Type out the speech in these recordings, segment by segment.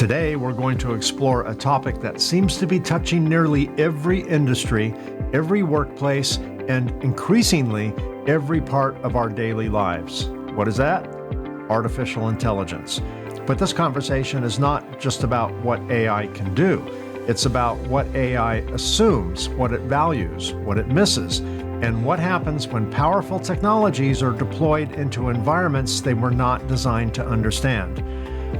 Today, we're going to explore a topic that seems to be touching nearly every industry, every workplace, and increasingly every part of our daily lives. What is that? Artificial intelligence. But this conversation is not just about what AI can do. It's about what AI assumes, what it values, what it misses, and what happens when powerful technologies are deployed into environments they were not designed to understand.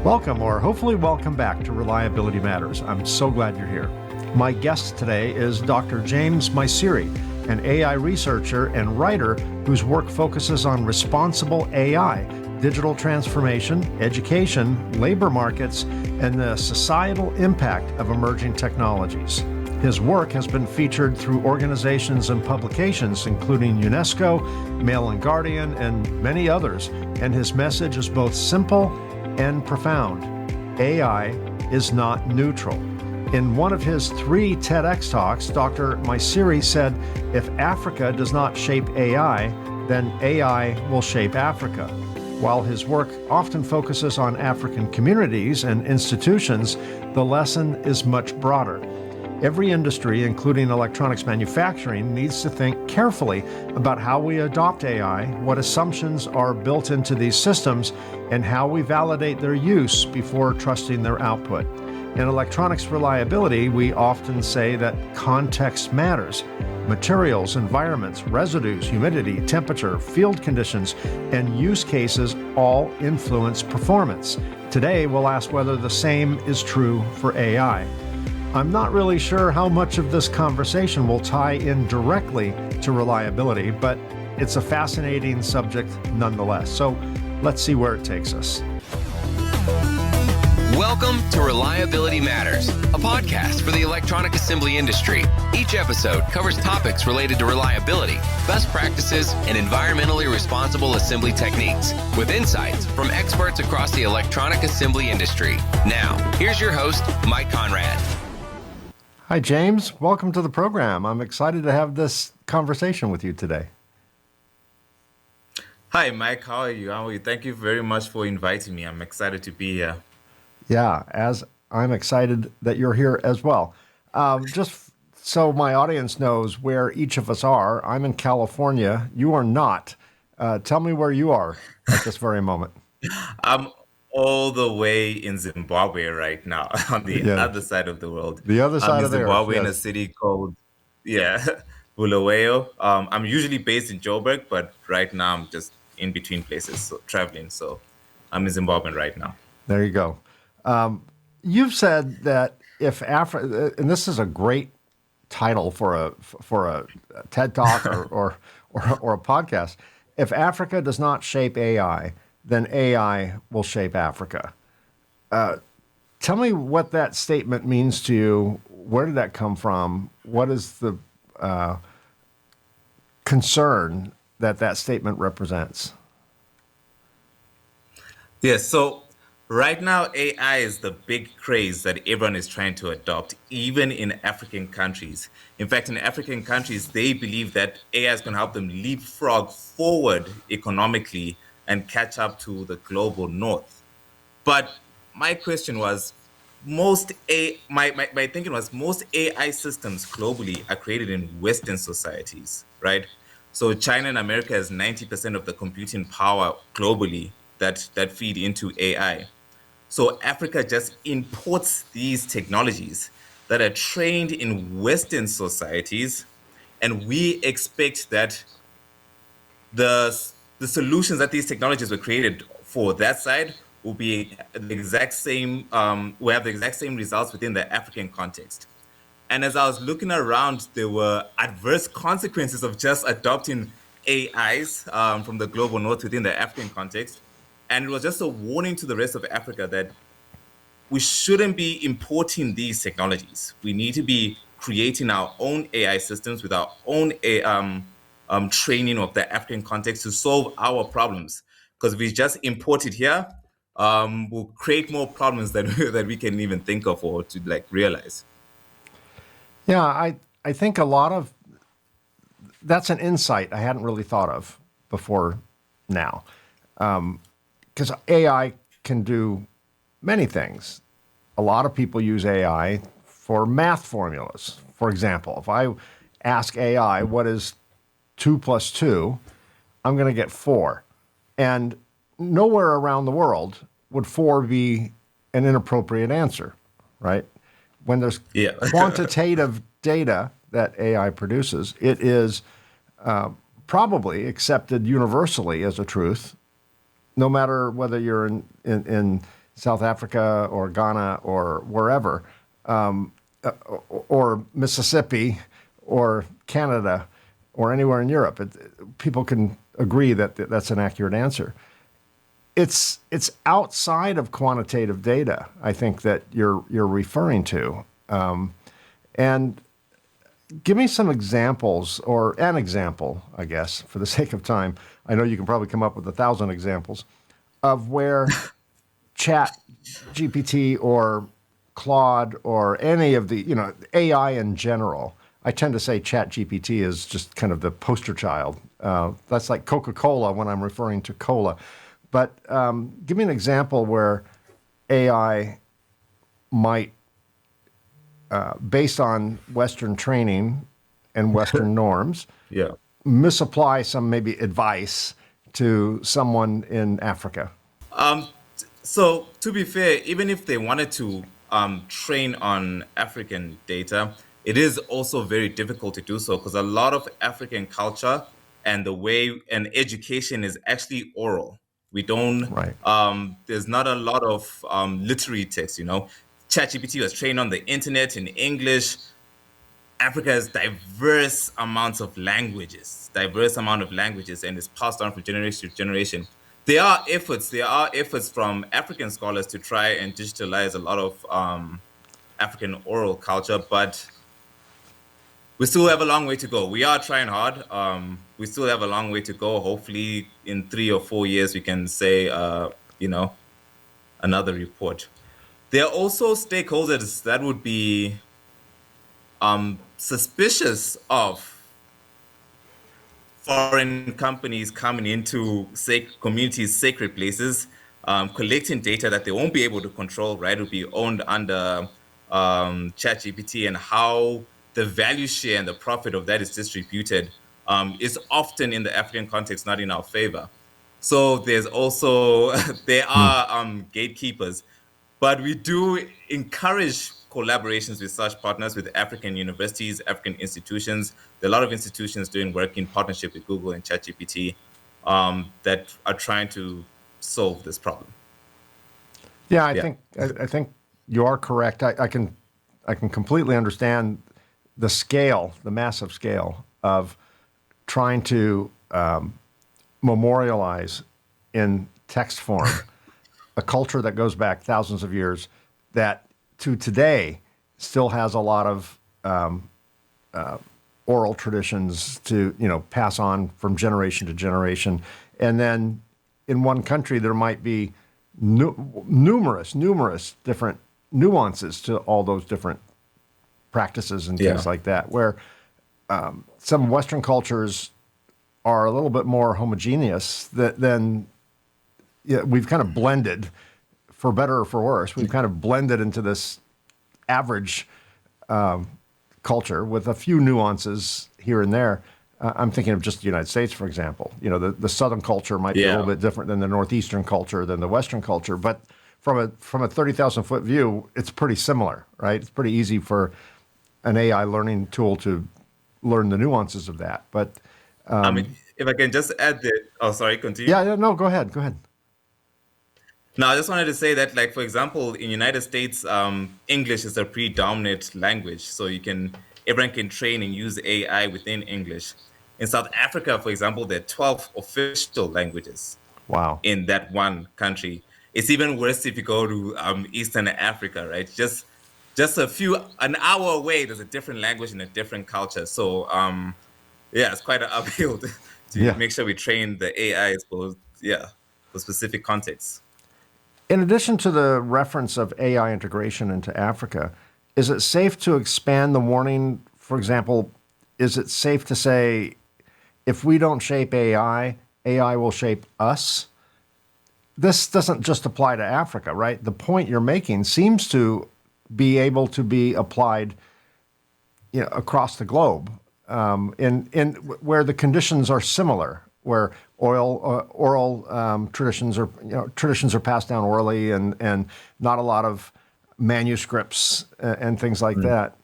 Welcome, or hopefully welcome back to Reliability Matters. I'm so glad you're here. My guest today is Dr. James Maisiri, an AI researcher and writer whose work focuses on responsible AI, digital transformation, education, labor markets, and the societal impact of emerging technologies. His work has been featured through organizations and publications including UNESCO, Mail and Guardian, and many others, and his message is both simple and profound. AI is not neutral. In one of his 3 TEDx talks, Dr. Maisiri said, if Africa does not shape AI, then AI will shape Africa. While his work often focuses on African communities and institutions, the lesson is much broader. Every industry, including electronics manufacturing, needs to think carefully about how we adopt AI, what assumptions are built into these systems, and how we validate their use before trusting their output. In electronics reliability, we often say that context matters. Materials, environments, residues, humidity, temperature, field conditions, and use cases all influence performance. Today, we'll ask whether the same is true for AI. I'm not really sure how much of this conversation will tie in directly to reliability, but it's a fascinating subject nonetheless. So let's see where it takes us. Welcome to Reliability Matters, a podcast for the electronic assembly industry. Each episode covers topics related to reliability, best practices, and environmentally responsible assembly techniques, with insights from experts across the electronic assembly industry. Now, here's your host, Mike Konrad. Hi, James. Welcome to the program. I'm excited to have this conversation with you today. Hi, Mike. How are you? Thank you very much for inviting me. I'm excited to be here. Yeah, as I'm excited that you're here as well. Just so my audience knows where each of us are, I'm in California. You are not. Tell me where you are at this very moment. I'm all the way in Zimbabwe right now, on the Yeah, other side of the world. the other I'm side in of the earth, Zimbabwe in a yes. city called, yeah, Bulawayo. I'm usually based in Joburg, but right now I'm just in between places, so traveling. So I'm in Zimbabwe right now. There you go. You've said that if Africa, and this is a great title for a TED Talk or a podcast. If Africa does not shape AI, then AI will shape Africa. Tell me what that statement means to you. Where did that come from? What is the concern that statement represents? Yes, so right now, AI is the big craze that everyone is trying to adopt, even in African countries. In fact, in African countries, they believe that AI is going to help them leapfrog forward economically and catch up to the global north. But my question was, my thinking was most AI systems globally are created in Western societies, right? So China and America has 90% of the computing power globally that feed into AI. So Africa just imports these technologies that are trained in Western societies, and we expect that the solutions that these technologies were created for that side will be the exact same, will have the exact same results within the African context. And as I was looking around, there were adverse consequences of just adopting AIs from the global north within the African context. And it was just a warning to the rest of Africa that we shouldn't be importing these technologies. We need to be creating our own AI systems with our own training of the African context to solve our problems. Because if we just import it here, we'll create more problems than that we can even think of or to realize. Yeah, I think a lot of that's an insight I hadn't really thought of before now. Because AI can do many things. a lot of people use AI for math formulas. For example, if I ask AI, what is 2 plus 2, I'm going to get 4. And nowhere around the world would 4 be an inappropriate answer, right? When there's Yeah. quantitative data that AI produces, it is probably accepted universally as a truth, no matter whether you're in South Africa or Ghana or wherever, or Mississippi or Canada or anywhere in Europe. People can agree that that's an accurate answer. It's outside of quantitative data, I think, that you're referring to. And give me some examples, or an example, I guess, for the sake of time. I know you can probably come up with 1,000 examples of where Chat GPT or Claude or any of the, AI in general. I tend to say Chat GPT is just kind of the poster child. That's like Coca-Cola when I'm referring to cola. But give me an example where AI might, based on Western training and Western norms, Yeah. misapply some maybe advice to someone in Africa. So to be fair, even if they wanted to train on African data, it is also very difficult to do so because a lot of African culture and the way and education is actually oral. We don't. Right. There's not a lot of literary text. ChatGPT was trained on the internet in English. Africa has diverse amount of languages, and it's passed on from generation to generation. There are efforts from African scholars to try and digitalize a lot of African oral culture, but we still have a long way to go. We are trying hard. We still have a long way to go. Hopefully, in 3 or 4 years, we can say, another report. There are also stakeholders that would be suspicious of foreign companies coming into communities' sacred places, collecting data that they won't be able to control, right? It will be owned under ChatGPT, and how the value share and the profit of that is distributed is often in the African context not in our favor. So there's also there are gatekeepers, but we do encourage collaborations with such partners, with African universities, African institutions. There are a lot of institutions doing work in partnership with Google and ChatGPT that are trying to solve this problem. Yeah, I Yeah. think I think you are correct. I can completely understand the scale, the massive scale of trying to memorialize in text form a culture that goes back thousands of years that to today still has a lot of oral traditions to pass on from generation to generation. And then in one country there might be numerous different nuances to all those different practices and things Yeah. like that, where some Western cultures are a little bit more homogeneous than we've kind of blended, for better or for worse. We've kind of blended into this average culture with a few nuances here and there. I'm thinking of just the United States, for example. The Southern culture might be a little Yeah. bit different than the Northeastern culture, than the Western culture, but from a 30,000-foot view, it's pretty similar, right? It's pretty easy for an AI learning tool to learn the nuances of that. But I mean, if I can just add that. Oh, sorry, continue. yeah, no, go ahead. No, I just wanted to say that, like, for example, in United States, English is a predominant language, so everyone can train and use AI within English. In South Africa, for example, there are 12 official languages Wow. in that one country. It's even worse if you go to Eastern Africa, right? Just an hour away, there's a different language and a different culture. So yeah, it's quite an uphill to Yeah. make sure we train the AIs for specific contexts. In addition to the reference of AI integration into Africa, is it safe to expand the warning? For example, is it safe to say, if we don't shape AI, AI will shape us? this doesn't just apply to Africa, right? The point you're making seems to be able to be applied, across the globe, in where the conditions are similar, where oral traditions are passed down orally, and not a lot of manuscripts and things like that.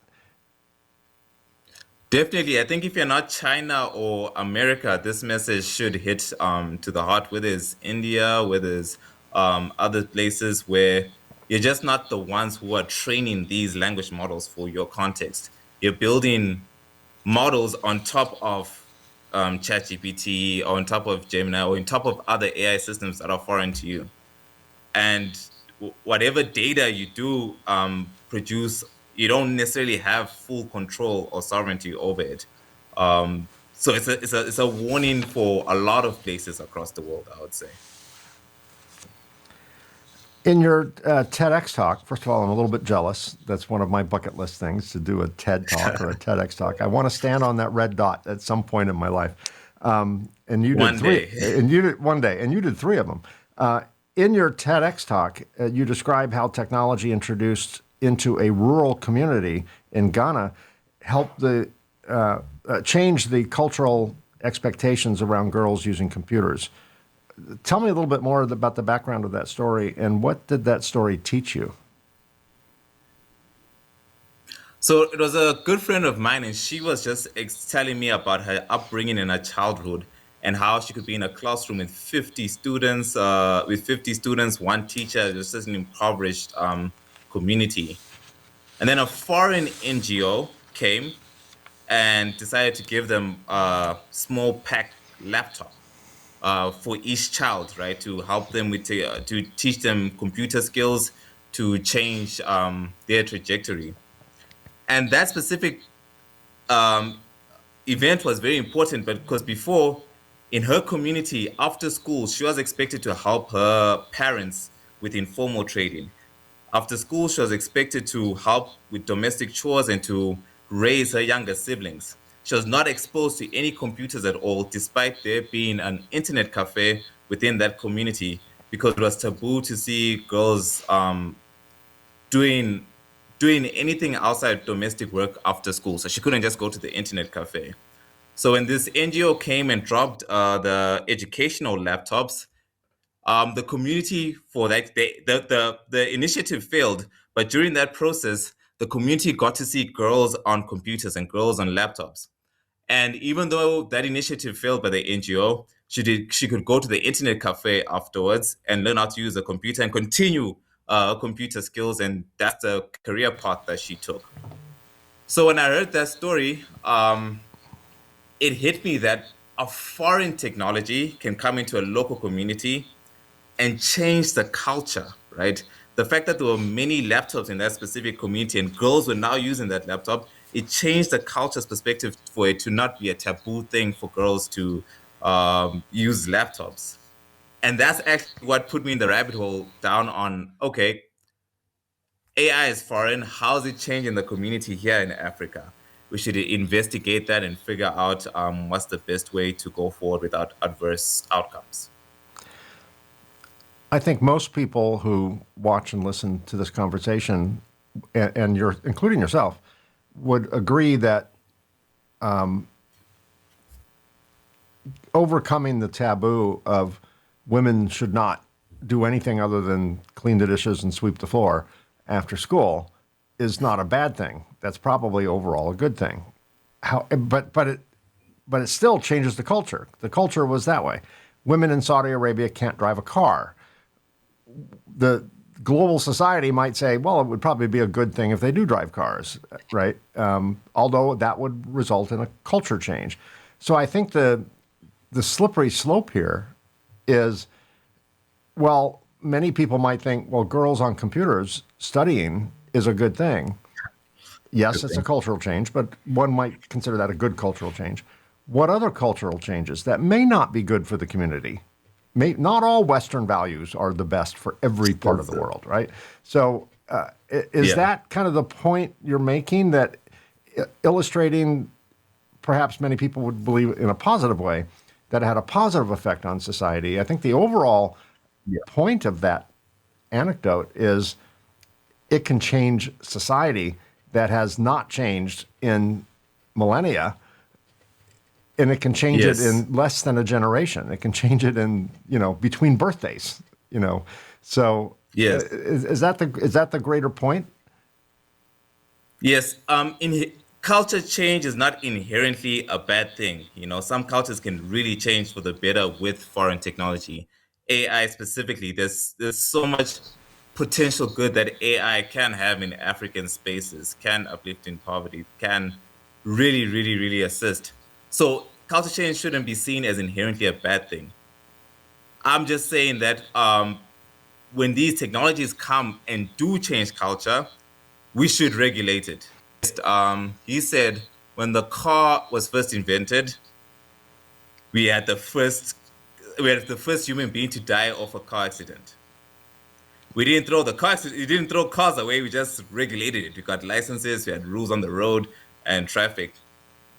Definitely. I think if you're not China or America, this message should hit to the heart, whether it's India, whether it's other places where you're just not the ones who are training these language models for your context. You're building models on top of ChatGPT, or on top of Gemini, or on top of other AI systems that are foreign to you. And whatever data you do produce, you don't necessarily have full control or sovereignty over it. So it's a warning for a lot of places across the world, I would say. In your TEDx talk, first of all, I'm a little bit jealous. That's one of my bucket list things, to do a TED talk or a TEDx talk. I want to stand on that red dot at some point in my life. And you did One three. day. And you did one day, and you did three of them. In your TEDx talk, you describe how technology introduced into a rural community in Ghana helped change the cultural expectations around girls using computers. Tell me a little bit more about the background of that story, and what did that story teach you? So it was a good friend of mine, and she was just telling me about her upbringing in her childhood, and how she could be in a classroom with 50 students, one teacher. It was just an impoverished community. And then a foreign NGO came and decided to give them a small pack laptop for each child, right, to help them to teach them computer skills to change their trajectory. And that specific um, event was very important, but because before, in her community, after school, she was expected to help her parents with informal trading. After school, she was expected to help with domestic chores and to raise her younger siblings. She was not exposed to any computers at all, despite there being an internet cafe within that community, because it was taboo to see girls doing doing anything outside domestic work after school. So she couldn't just go to the internet cafe. So when this NGO came and dropped the educational laptops, the community for that the initiative failed, but during that process, the community got to see girls on computers and girls on laptops. And even though that initiative failed by the NGO, she could go to the internet cafe afterwards and learn how to use a computer and continue computer skills, and that's the career path that she took. So when I heard that story, it hit me that a foreign technology can come into a local community and change the culture, right? The fact that there were many laptops in that specific community and girls were now using that laptop, it changed the culture's perspective for it to not be a taboo thing for girls to use laptops. And that's actually what put me in the rabbit hole down on, okay, AI is foreign. How's it changing the community here in Africa? We should investigate that and figure out what's the best way to go forward without adverse outcomes. I think most people who watch and listen to this conversation, and you're including yourself, would agree that overcoming the taboo of women should not do anything other than clean the dishes and sweep the floor after school is not a bad thing. That's probably overall a good thing. But it still changes the culture. The culture was that way. Women in Saudi Arabia can't drive a car. The global society might say, well, it would probably be a good thing if they do drive cars, right? Although that would result in a culture change. So I think the slippery slope here is, well, many people might think, well, girls on computers studying is a good thing. Yes, it's a cultural change, but one might consider that a good cultural change. What other cultural changes that may not be good for the community? Not all Western values are the best for every part of the world, right? So is that kind of the point you're making, that illustrating, perhaps many people would believe in a positive way, that it had a positive effect on society? I think the overall point of that anecdote is it can change society that has not changed in millennia, and it can change it Yes. in less than a generation. It can change it in, between birthdays, So Yes. is that the greater point? Yes. Culture change is not inherently a bad thing. Some cultures can really change for the better with foreign technology. AI specifically, there's so much potential good that AI can have in African spaces, can uplift in poverty, can really, really, really assist. So culture change shouldn't be seen as inherently a bad thing. I'm just saying that when these technologies come and do change culture, we should regulate it. He said when the car was first invented, we had the first we had the first human being to die of a car accident. We didn't throw the cars. We didn't throw cars away. We just regulated it. We got licenses. We had rules on the road and traffic.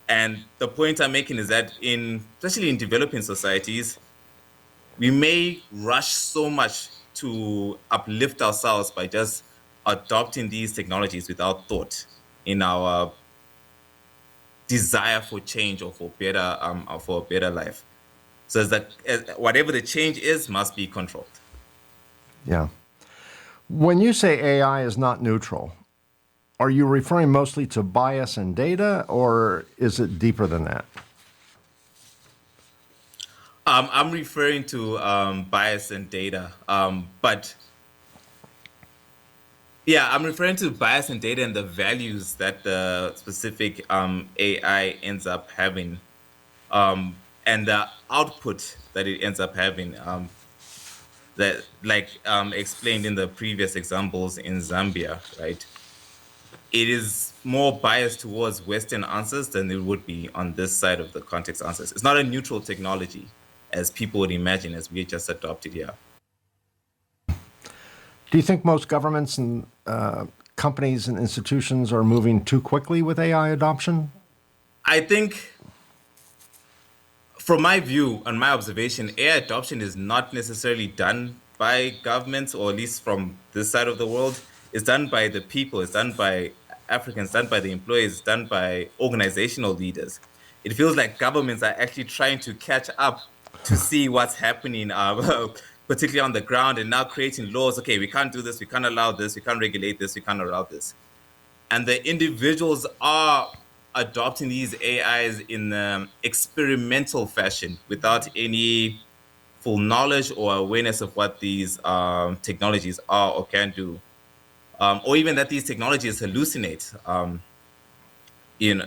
And the point I'm making is that especially in developing societies, we may rush so much to uplift ourselves by just adopting these technologies without thought in our desire for change or for a better life. So it's that whatever the change is must be controlled. Yeah. When you say AI is not neutral, are you referring mostly to bias and data, or is it deeper than that? I'm referring to bias and data, but yeah, I'm referring to bias and data and the values that the specific AI ends up having, and the output that it ends up having. That, like explained in the previous examples in Zambia, right? It is more biased towards Western answers than it would be on this side of the context answers. It's not a neutral technology as people would imagine, as we just adopted here. Do you think most governments and companies and institutions are moving too quickly with AI adoption? I think, from my view and my observation, AI adoption is not necessarily done by governments, or at least from this side of the world. It's done by the people, it's done by Africans, done by the employees, it's done by organizational leaders. It feels like governments are actually trying to catch up to see what's happening, particularly on the ground, and now creating laws. Okay, we can't do this, we can't allow this, we can't regulate this, we can't allow this. And the individuals are adopting these AIs in experimental fashion without any full knowledge or awareness of what these technologies are or can do, or even that these technologies hallucinate. You know,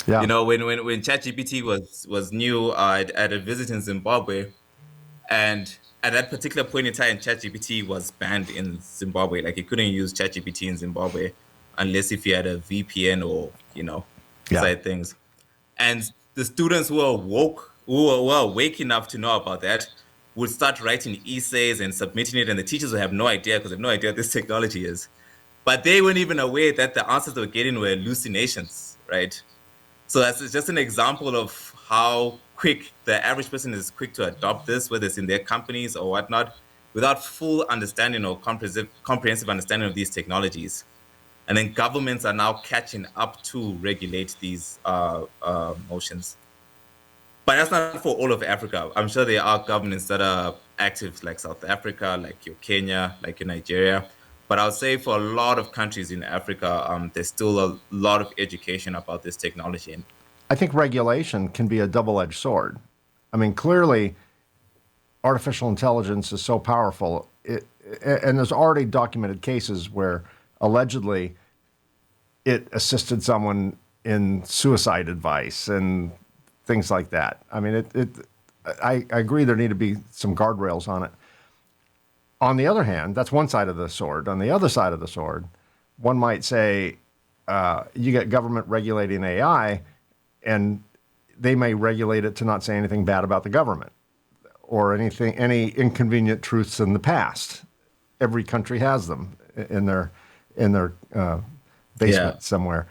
Yeah. when ChatGPT was new, at a visit in Zimbabwe, and at that particular point in time, ChatGPT was banned in Zimbabwe. Like, you couldn't use ChatGPT in Zimbabwe unless if you had a VPN or Yeah. side things. And the students who are woke, who are awake enough to know about that, would start writing essays and submitting it, and the teachers would have no idea because they have no idea what this technology is. But they weren't even aware that the answers they were getting were hallucinations, right? So that's just an example of how quick the average person is quick to adopt this, whether it's in their companies or whatnot, without full understanding or comprehensive understanding of these technologies. And then governments are now catching up to regulate these motions. But that's not for all of Africa. I'm sure there are governments that are active, like South Africa, like your Kenya, like your Nigeria. But I would say for a lot of countries in Africa, there's still a lot of education about this technology. And I think regulation can be a double-edged sword. I mean, clearly, artificial intelligence is so powerful, and there's already documented cases where allegedly it assisted someone in suicide advice and things like that. I mean, I agree there need to be some guardrails on it. On the other hand, that's one side of the sword. On the other side of the sword, one might say you get government regulating AI, and they may regulate it to not say anything bad about the government or any inconvenient truths in the past. Every country has them in their basement somewhere.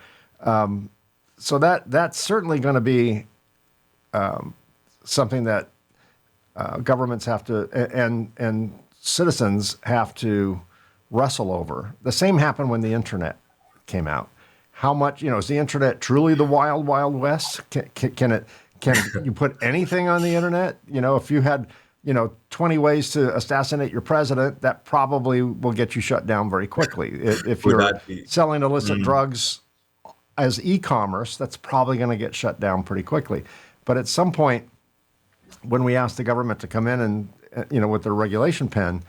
So that's certainly going to be something that governments have to and citizens have to wrestle over. The same happened when the internet came out. How much, is the internet truly the wild, wild west? Can you put anything on the internet? If you had, 20 ways to assassinate your president, that probably will get you shut down very quickly. If Would you're that be? selling illicit drugs as e-commerce, that's probably going to get shut down pretty quickly. But at some point, when we ask the government to come in and, with their regulation pen,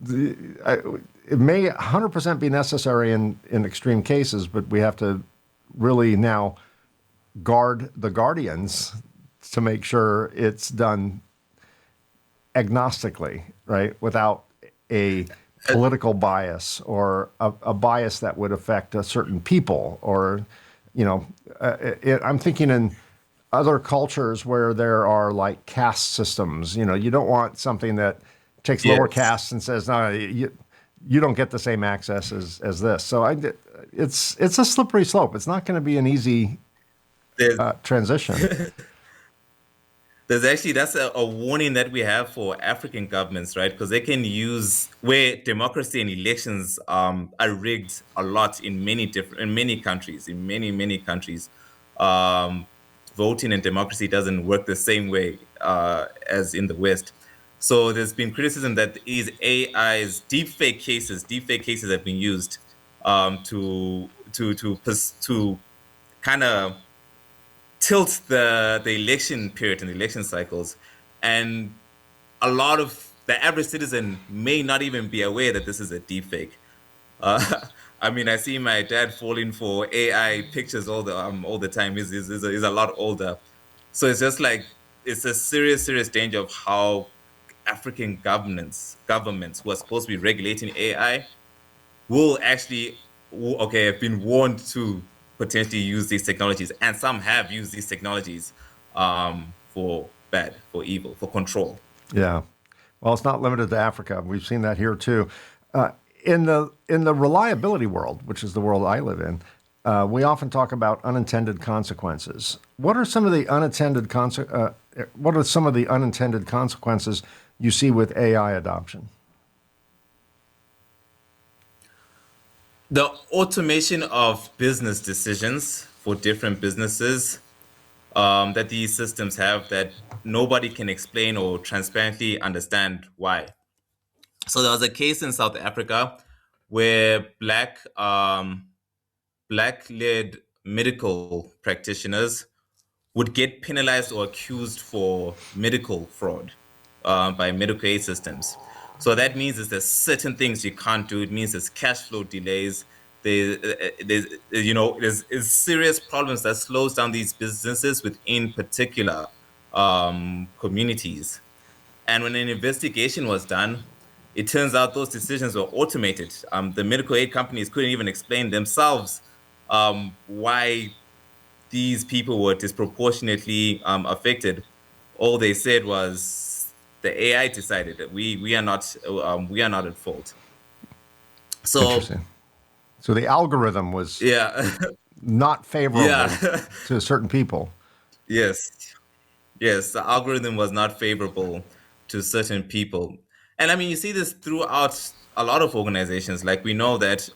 it may 100% be necessary in extreme cases, but we have to really now guard the guardians to make sure it's done agnostically, right? Without a political bias or a bias that would affect a certain people or, I'm thinking in other cultures where there are like caste systems, you don't want something that takes lower castes and says, no, you don't get the same access as this. So it's a slippery slope. It's not going to be an easy transition. That's a warning that we have for African governments, right? Because they can use where democracy and elections are rigged a lot in many countries, in many countries. Voting and democracy doesn't work the same way as in the West. So there's been criticism that these AIs, deepfake cases have been used to kind of tilt the election period and the election cycles, and a lot of the average citizen may not even be aware that this is a deepfake. I mean, I see my dad falling for AI pictures all the time. He's a lot older, so it's just like it's a serious danger of how African governments who are supposed to be regulating AI will actually have been warned to potentially use these technologies, and some have used these technologies for bad, for evil, for control. Yeah. Well, it's not limited to Africa. We've seen that here too. In the reliability world, which is the world I live in, we often talk about unintended consequences. What are some of the unintended consequences you see with AI adoption? The automation of business decisions for different businesses that these systems have that nobody can explain or transparently understand why. So there was a case in South Africa where black-led medical practitioners would get penalized or accused for medical fraud by medical aid systems. So that means there's certain things you can't do. It means there's cash flow delays. There's serious problems that slows down these businesses within particular communities. And when an investigation was done, it turns out those decisions were automated. The medical aid companies couldn't even explain themselves why these people were disproportionately affected. All they said was the AI decided that we are not at fault. So Interesting. So the algorithm was not favorable to certain people. Yes, the algorithm was not favorable to certain people. And I mean, you see this throughout a lot of organizations. Like we know that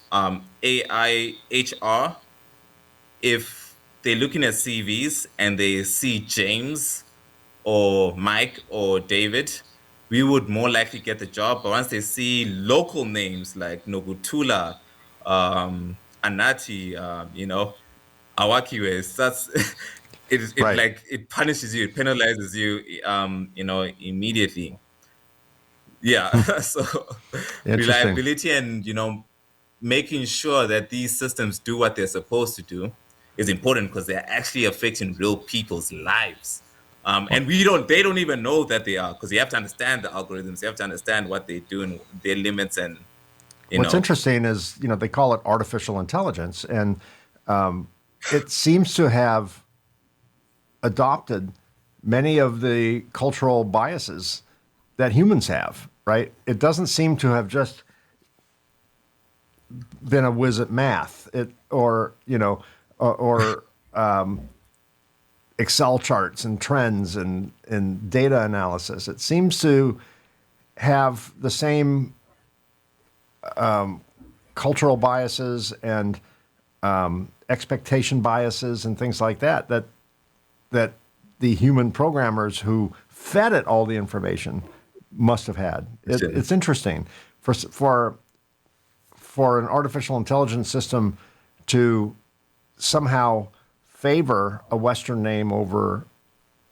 AI HR, if they're looking at CVs and they see James or Mike or David, we would more likely get the job. But once they see local names like Nogutula, Anati, Awakiwe, that's Right. like it punishes you, it penalizes you, immediately. Yeah. So Interesting. reliability and making sure that these systems do what they're supposed to do is important because they're actually affecting real people's lives. And they don't even know that they are, because you have to understand the algorithms, you have to understand what they do and their limits and What's interesting is, they call it artificial intelligence, and it seems to have adopted many of the cultural biases that humans have, right? It doesn't seem to have just been a whiz at math, Excel charts and trends and data analysis. It seems to have the same cultural biases and expectation biases and things like that the human programmers who fed it all the information must have had. It's interesting for an artificial intelligence system to somehow favor a Western name over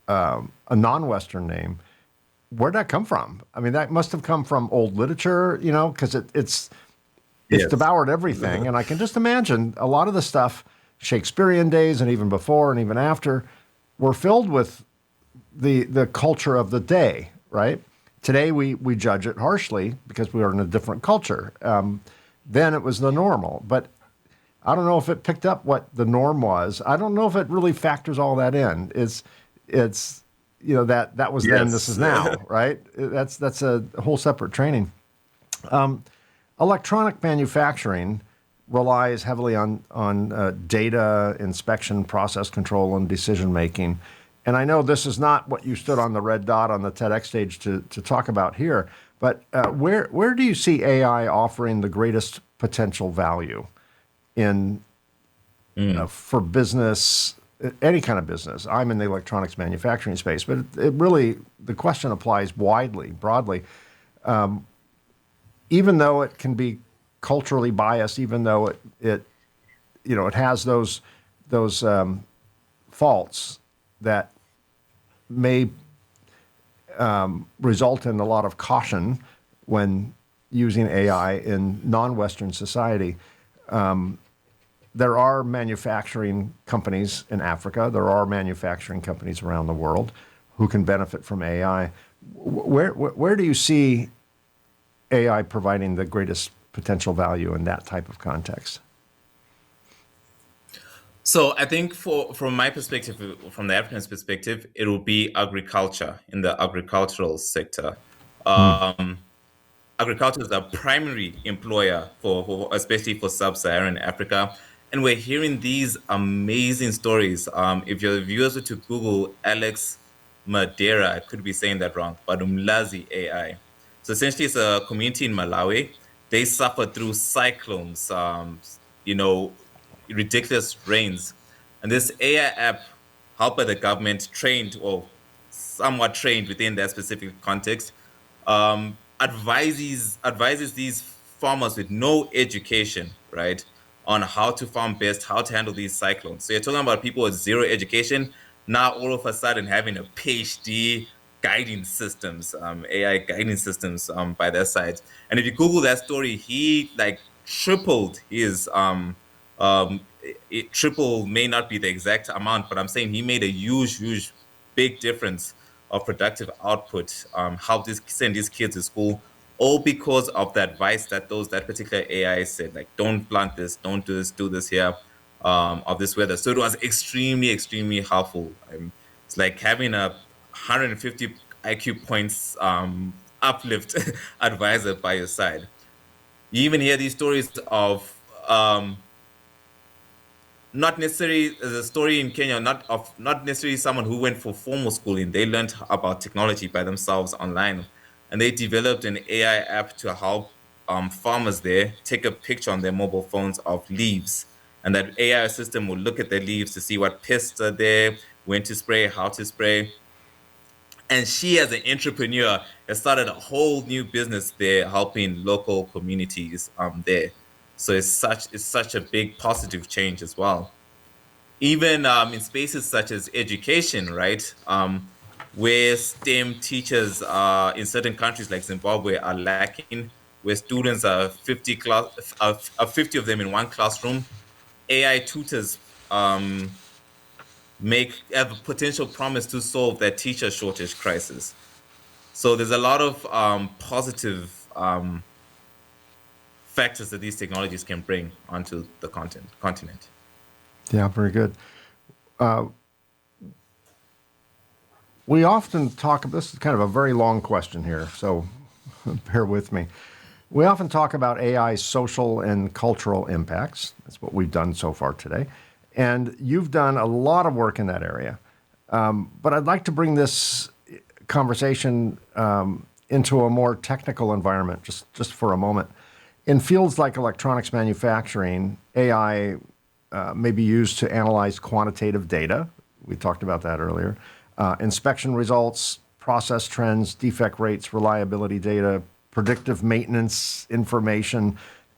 a non-Western name. Where'd that come from? I mean, that must have come from old literature, because it's devoured everything. And I can just imagine a lot of the stuff, Shakespearean days and even before and even after, were filled with the culture of the day, right? Today we judge it harshly because we are in a different culture. Then it was the normal. But I don't know if it picked up what the norm was. I don't know if it really factors all that in. It's that was then, this is now, right? That's a whole separate training. Electronic manufacturing relies heavily on data, inspection, process control, and decision making. And I know this is not what you stood on the red dot on the TEDx stage to talk about here, but where do you see AI offering the greatest potential value in for business, any kind of business? I'm in the electronics manufacturing space, but it really, the question applies broadly. Even though it can be culturally biased, even though it has those faults that may result in a lot of caution when using AI in non-Western society. There are manufacturing companies in Africa. There are manufacturing companies around the world who can benefit from AI. Where do you see AI providing the greatest potential value in that type of context? So I think from my perspective, from the African's perspective, it will be agriculture, in the agricultural sector. Agriculture is a primary employer especially for sub-Saharan Africa. And we're hearing these amazing stories. If your viewers were to Google Alex Madeira, I could be saying that wrong, but Umlazi AI. So essentially, it's a community in Malawi. They suffer through cyclones, ridiculous rains. And this AI app, helped by the government, trained or somewhat trained within that specific context, advises these farmers with no education, right, on how to farm best, how to handle these cyclones. So you're talking about people with zero education now all of a sudden having a PhD guiding systems, AI guiding systems by their side. And if you Google that story, he tripled his triple may not be the exact amount, but I'm saying he made a huge, big difference of productive output, helped send his kids to school, all because of the advice that that particular AI said, like, don't plant this, don't do this, do this here, of this weather. So it was extremely helpful. It's like having a 150 IQ points uplift advisor by your side. You even hear these stories of not necessarily the story in Kenya, not necessarily someone who went for formal schooling. They learned about technology by themselves online, and they developed an AI app to help farmers there take a picture on their mobile phones of leaves, and that AI system will look at their leaves to see what pests are there, when to spray, how to spray. And she, as an entrepreneur, has started a whole new business there, helping local communities there. So it's such a big positive change as well. Even in spaces such as education, right, where STEM teachers in certain countries like Zimbabwe are lacking, where students are 50 of them in one classroom, AI tutors have a potential promise to solve that teacher shortage crisis. So there's a lot of positive factors that these technologies can bring onto the continent. Yeah, very good. We often talk, this is kind of a very long question here, so bear with me. We often talk about AI's social and cultural impacts. That's what we've done so far today. And you've done a lot of work in that area. But I'd like to bring this conversation into a more technical environment, just for a moment. In fields like electronics manufacturing, AI may be used to analyze quantitative data. We talked about that earlier. Inspection results, process trends, defect rates, reliability data, predictive maintenance information,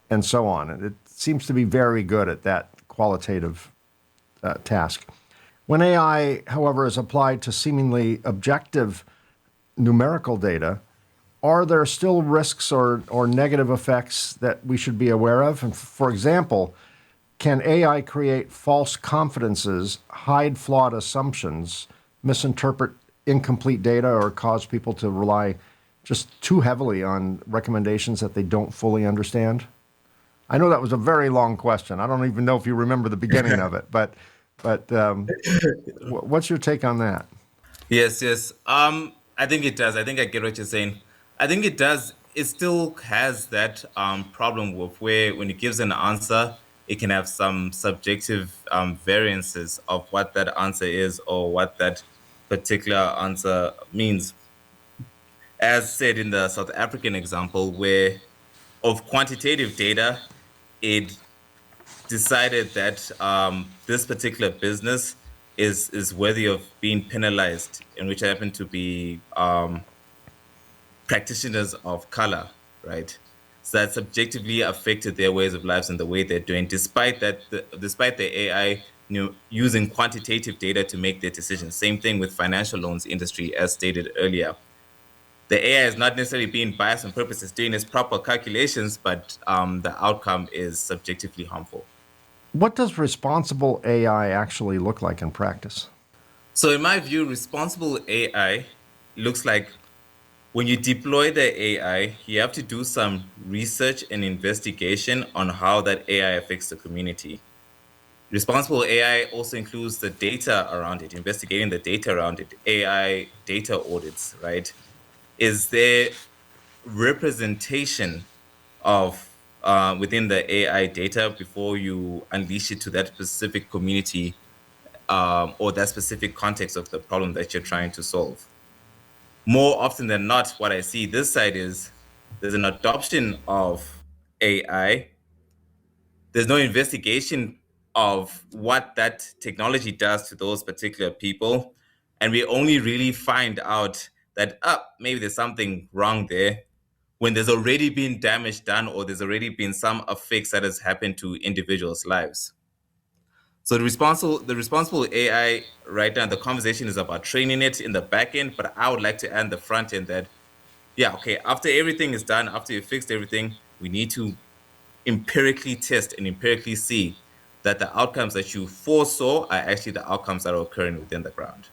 and so on. It seems to be very good at that qualitative task. When AI, however, is applied to seemingly objective numerical data, are there still risks or negative effects that we should be aware of? And for example, can AI create false confidences, hide flawed assumptions, misinterpret incomplete data, or cause people to rely just too heavily on recommendations that they don't fully understand? I know that was a very long question. I don't even know if you remember the beginning of it, but what's your take on that? Yes, yes. I think it does. I think I get what you're saying. I think it does. It still has that problem with where when it gives an answer, it can have some subjective variances of what that answer is or what that particular answer means. As said in the South African example, where of quantitative data, it decided that this particular business is worthy of being penalized, and which happen to be practitioners of color, right? So that subjectively affected their ways of lives and the way they're doing, despite that, despite the AI, using quantitative data to make their decisions. Same thing with financial loans industry, as stated earlier. The AI is not necessarily being biased on purpose; it's doing its proper calculations, but the outcome is subjectively harmful. What does responsible AI actually look like in practice? So, in my view, responsible AI looks like when you deploy the AI, you have to do some research and investigation on how that AI affects the community. Responsible AI also includes the data around it, investigating the data around it, AI data audits, right? Is there representation of within the AI data before you unleash it to that specific community or that specific context of the problem that you're trying to solve? More often than not, what I see this side is there's an adoption of AI. There's no investigation of what that technology does to those particular people. And we only really find out that, maybe there's something wrong there when there's already been damage done or there's already been some effects that has happened to individuals' lives. So the responsible AI right now, the conversation is about training it in the back end, but I would like to add the front end that, yeah, okay, after everything is done, after you fixed everything, we need to empirically test and empirically see that the outcomes that you foresaw are actually the outcomes that are occurring within the ground.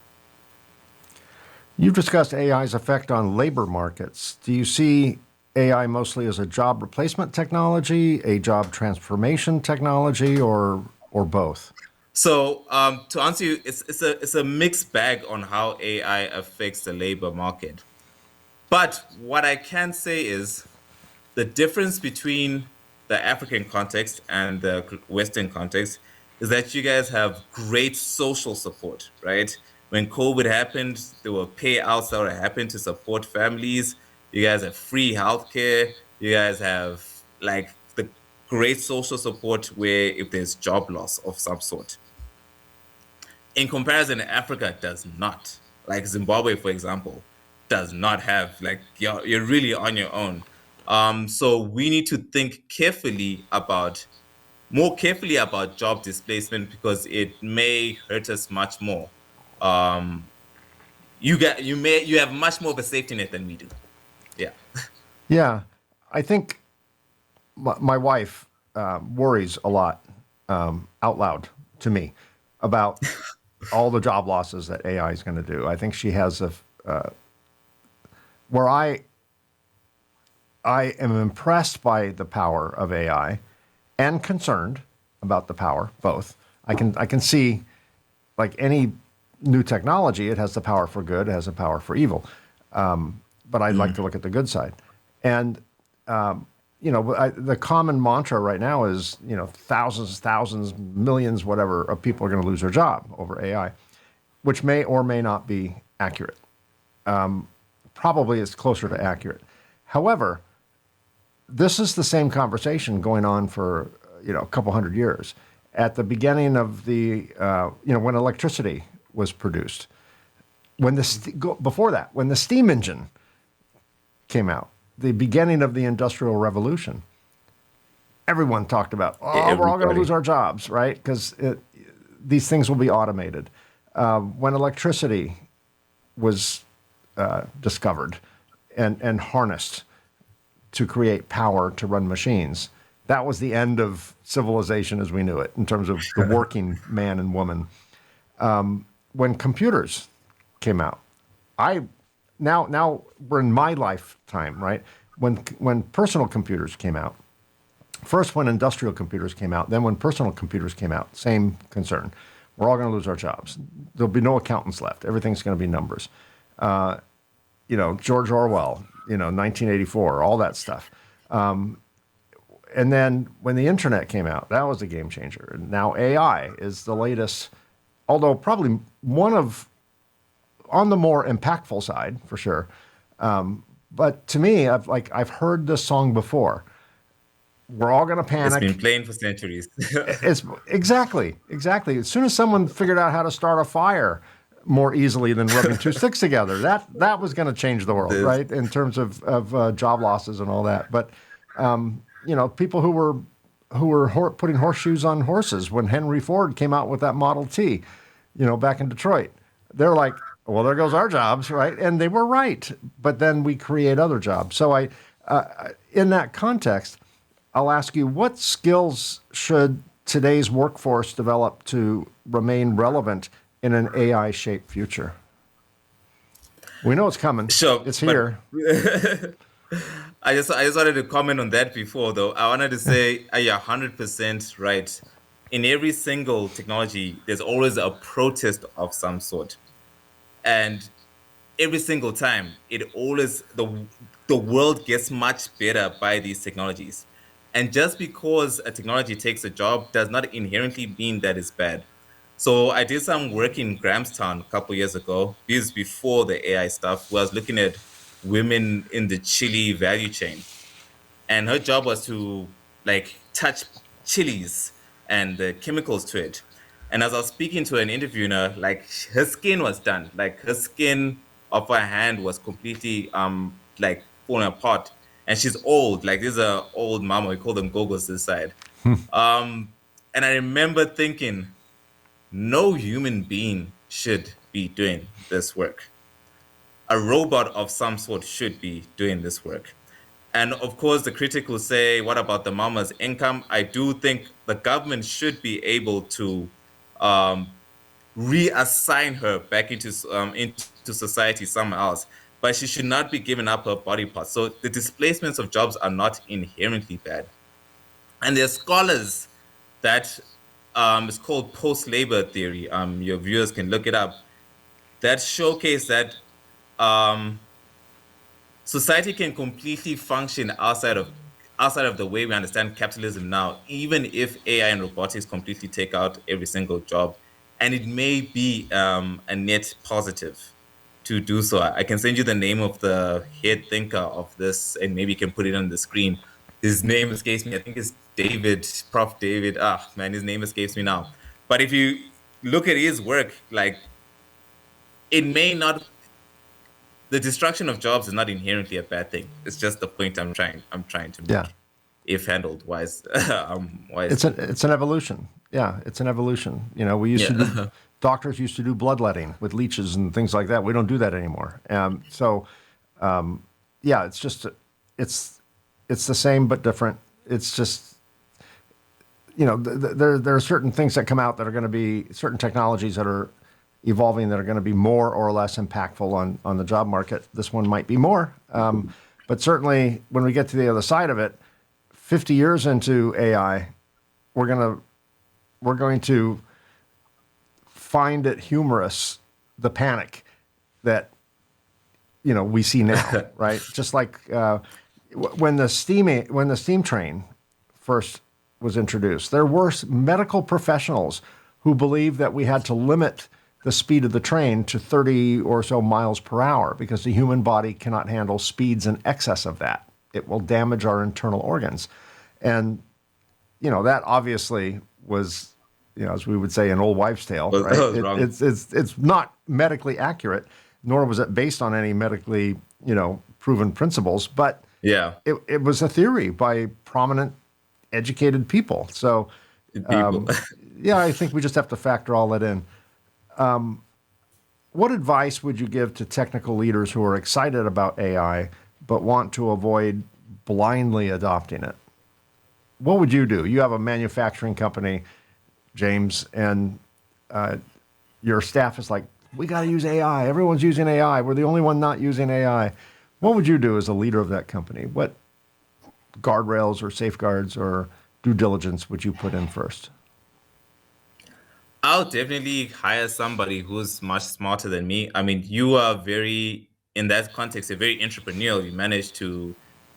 You've discussed AI's effect on labor markets. Do you see AI mostly as a job replacement technology, a job transformation technology, or both? So to answer you, it's a mixed bag on how AI affects the labor market. But what I can say is the difference between the African context and the Western context is that you guys have great social support, right? When COVID happened, there were payouts that were happening to support families. You guys have free healthcare. You guys have like the great social support where if there's job loss of some sort. In comparison, Africa does not. Like Zimbabwe, for example, does not have like you're really on your own. So we need to think more carefully about job displacement because it may hurt us much more. Um, you have much more of a safety net than we do. Yeah. Yeah, I think my wife worries a lot out loud to me about all the job losses that AI is going to do. I think she has where I am impressed by the power of AI and concerned about the power, both. I can see like any new technology, it has the power for good, it has the power for evil. But I'd like to look at the good side. And the common mantra right now is, thousands, millions, whatever, of people are going to lose their job over AI. which may or may not be accurate. Probably it's closer to accurate. However, this is the same conversation going on for a couple hundred years. At the beginning of the when electricity was produced, before that, when the steam engine came out, the beginning of the Industrial Revolution, everyone talked about, we're all going to lose our jobs, right? Because these things will be automated. When electricity was discovered and harnessed to create power to run machines, that was the end of civilization as we knew it in terms of the working man and woman. When computers came out, now we're in my lifetime, right? When personal computers came out, first when industrial computers came out, then when personal computers came out, same concern. We're all going to lose our jobs. There'll be no accountants left. Everything's going to be numbers. George Orwell, 1984, all that stuff. And then when the internet came out, that was a game changer. And now AI is the latest, although probably on the more impactful side, for sure. But to me, I've heard this song before. We're all going to panic. It's been playing for centuries. It's exactly. As soon as someone figured out how to start a fire more easily than rubbing two sticks together, that was going to change the world, right? In terms of job losses and all that. But people who were putting horseshoes on horses when Henry Ford came out with that Model T, back in Detroit, they're like, well, there goes our jobs, right? And they were right. But then we create other jobs. So in that context, I'll ask you, what skills should today's workforce develop to remain relevant in an AI-shaped future? We know it's coming. Sure, it's here. I just wanted to comment on that before, though. I wanted to say, you're 100% right. In every single technology, there's always a protest of some sort. And every single time, the world gets much better by these technologies. And just because a technology takes a job does not inherently mean that it's bad. So I did some work in Grahamstown a couple years ago. This is before the AI stuff, where I was looking at women in the chili value chain. And her job was to touch chilies and the chemicals to it. And as I was speaking to an interviewer, her skin was done. Her skin of her hand was completely falling apart. And she's old. This is an old mama. We call them gogos this side. And I remember thinking, no human being should be doing this work. A robot of some sort should be doing this work. And of course, the critic will say, what about the mama's income? I do think the government should be able to reassign her back into society somewhere else. But she should not be giving up her body parts. So the displacements of jobs are not inherently bad. And there are scholars that it's called post-labor theory. Your viewers can look it up. That showcase that society can completely function outside of the way we understand capitalism now, even if AI and robotics completely take out every single job. And it may be a net positive to do so. I can send you the name of the head thinker of this, and maybe you can put it on the screen. His name escapes me. I think it's Prof. David. His name escapes me now. But if you look at his work, it may not. The destruction of jobs is not inherently a bad thing. It's just the point I'm trying to make. Yeah. If handled wise. It's an evolution. Yeah, it's an evolution. We used to do. Doctors used to do bloodletting with leeches and things like that. We don't do that anymore. It's the same but different. It's just, there are certain things that come out that are going to be, certain technologies that are evolving that are going to be more or less impactful on the job market. This one might be more, but certainly when we get to the other side of it, 50 years into AI, we're going to find it humorous, the panic that we see now, right? Just like when the steam train first was introduced, there were medical professionals who believed that we had to limit the speed of the train to 30 or so miles per hour because the human body cannot handle speeds in excess of that. It will damage our internal organs. And, that obviously was, as we would say, an old wives' tale, Well, right? that was wrong. It's not medically accurate, nor was it based on any medically, proven principles, but Yeah, it was a theory by prominent, educated people. So, people. yeah, I think we just have to factor all that in. What advice would you give to technical leaders who are excited about AI but want to avoid blindly adopting it? What would you do? You have a manufacturing company, James, and your staff is like, we got to use AI. Everyone's using AI. We're the only one not using AI. What would you do as a leader of that company? What guardrails or safeguards or due diligence would you put in first? I'll definitely hire somebody who's much smarter than me. I mean, you are in that context, you're very entrepreneurial. You manage to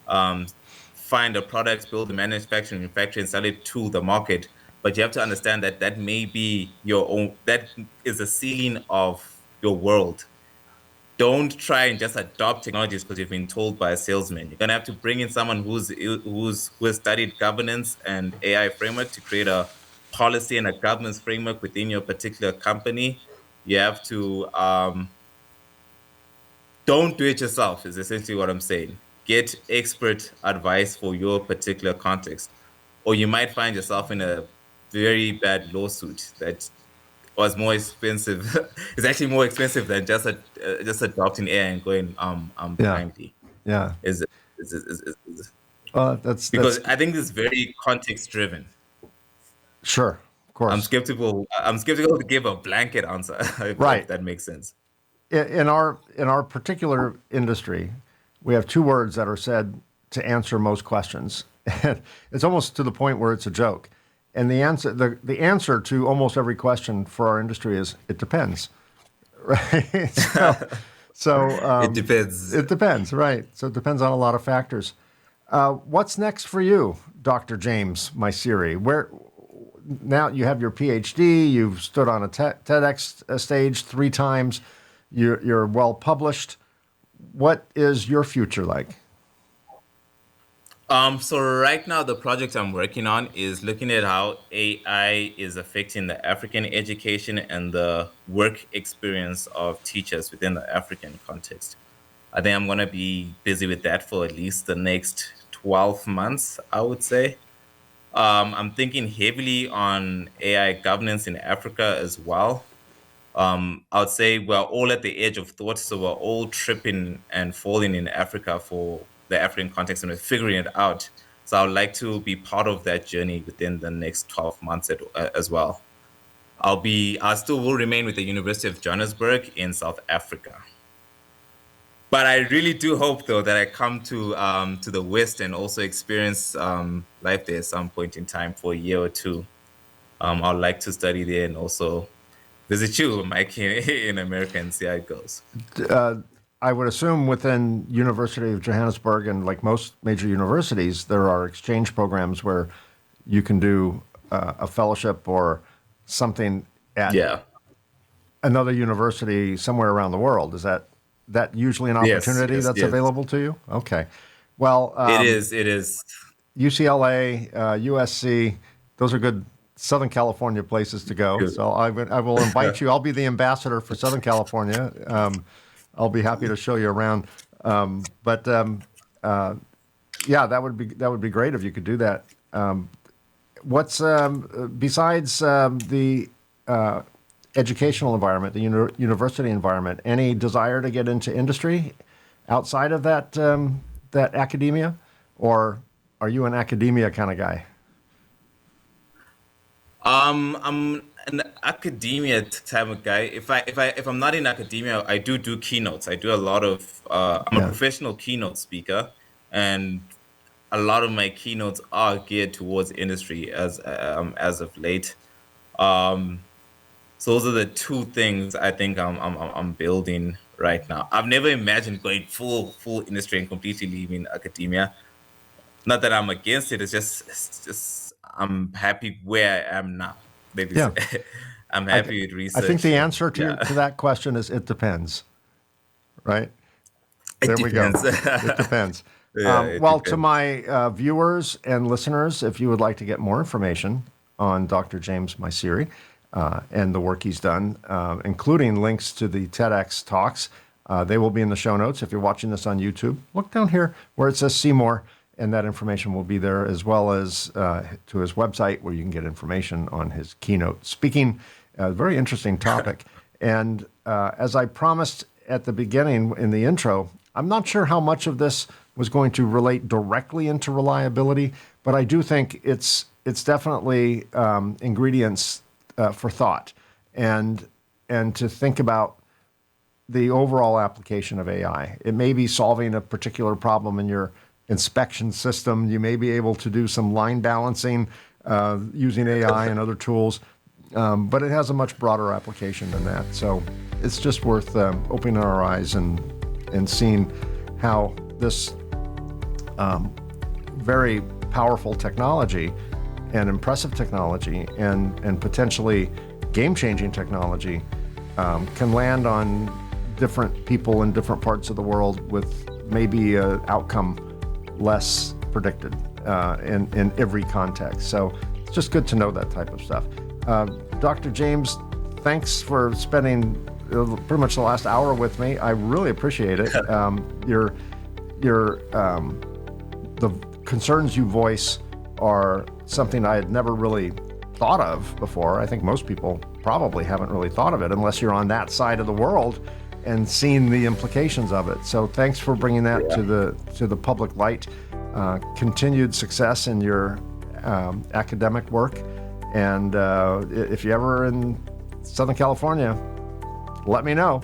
um, find a product, build a manufacturing factory, and sell it to the market. But you have to understand that that may be your own, that is the ceiling of your world. Don't try and just adopt technologies because you've been told by a salesman. You're gonna have to bring in someone who has studied governance and AI framework to create a policy and a governance framework within your particular company. You have to don't do it yourself. Is essentially what I'm saying. Get expert advice for your particular context, or you might find yourself in a very bad lawsuit that was more expensive. It's actually more expensive than just adopting AI and going Yeah, blindly. yeah. Is, is That's because I think it's very context driven. sure, of I'm course. skeptical. I'm skeptical to give a blanket answer if Right. that makes sense. In our particular industry, we have two words that are said to answer most questions. It's almost to the point where it's a joke. And the answer to almost every question for our industry is it depends. Right? It depends. It depends, right? So it depends on a lot of factors. What's next for you, Dr. James Maisiri? Where now you have your PhD, you've stood on a TEDx stage 3 times, you're well published. What is your future like? So right now, the project I'm working on is looking at how AI is affecting the African education and the work experience of teachers within the African context. I think I'm going to be busy with that for at least the next 12 months, I would say. I'm thinking heavily on AI governance in Africa as well. I would say we're all at the edge of thought, so we're all tripping and falling in Africa for the African context and we're figuring it out. So I would like to be part of that journey within the next 12 months as well. I still will remain with the University of Johannesburg in South Africa. But I really do hope, though, that I come to the West and also experience life there at some point in time for a year or two. I'd like to study there and also visit you, Mike, in America and see how it goes. I would assume within University of Johannesburg and like most major universities, there are exchange programs where you can do a fellowship or something at Yeah. another university somewhere around the world. Is that usually an Yes. opportunity Yes. that's Yes. available to you? Okay. Well, It is. It is. UCLA, USC, those are good Southern California places to go. Good. So I will invite you. I'll be the ambassador for Southern California. I'll be happy to show you around. But yeah, that would be great if you could do that. What's besides the educational environment, the university environment, any desire to get into industry outside of that academia, or are you an academia kind of guy? I'm an academia type of guy. If I'm not in academia, I do keynotes. I do a lot of. I'm a Yeah. professional keynote speaker, and a lot of my keynotes are geared towards industry as of late. Um, so those are the two things I think I'm building right now. I've never imagined going full industry and completely leaving academia. Not that I'm against it. It's just I'm happy where I am now. Maybe Yeah. I'm happy with research. I think the answer to that question is it depends, right? There we go. It depends. To my viewers and listeners, if you would like to get more information on Dr. James Maisiri and the work he's done, including links to the TEDx talks, they will be in the show notes. If you're watching this on YouTube, look down here where it says see more, and that information will be there, as well as to his website where you can get information on his keynote speaking. Very interesting topic. And as I promised at the beginning in the intro, I'm not sure how much of this was going to relate directly into reliability, but I do think it's definitely ingredients for thought and to think about the overall application of AI. It may be solving a particular problem in your inspection system. You may be able to do some line balancing using AI and other tools, but it has a much broader application than that. So it's just worth opening our eyes and seeing how this very powerful technology and impressive technology and potentially game-changing technology can land on different people in different parts of the world with maybe an outcome less predicted in every context. So it's just good to know that type of stuff. Dr. James, thanks for spending pretty much the last hour with me. I really appreciate it. The concerns you voice are something I had never really thought of before. I think most people probably haven't really thought of it unless you're on that side of the world and seeing the implications of it. So thanks for bringing that to the public light. Continued success in your academic work. And if you're ever in Southern California, let me know.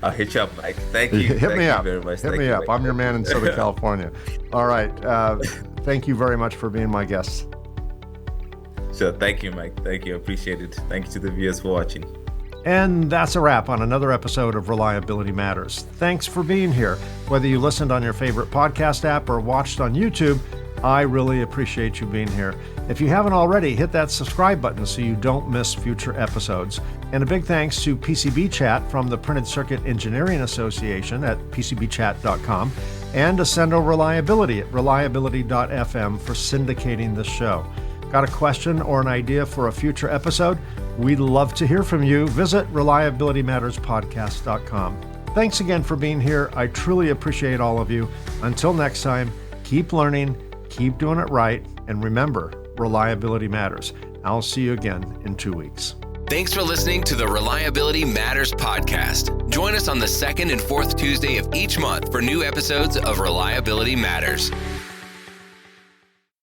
I'll hit you up, Mike. Thank you. Hit me up. Very much. Hit me up. I'm your man in Southern California. All right. Thank you very much for being my guest. Sure. Thank you, Mike. Thank you. Appreciate it. Thank you to the viewers for watching. And that's a wrap on another episode of Reliability Matters. Thanks for being here. Whether you listened on your favorite podcast app or watched on YouTube, I really appreciate you being here. If you haven't already, hit that subscribe button so you don't miss future episodes. And a big thanks to PCB Chat from the Printed Circuit Engineering Association at pcbchat.com and Ascendo Reliability at reliability.fm for syndicating this show. Got a question or an idea for a future episode? We'd love to hear from you. Visit reliabilitymatterspodcast.com. Thanks again for being here. I truly appreciate all of you. Until next time, keep learning, keep doing it right, and remember, reliability matters. I'll see you again in 2 weeks. Thanks for listening to the Reliability Matters podcast. Join us on the second and fourth Tuesday of each month for new episodes of Reliability Matters.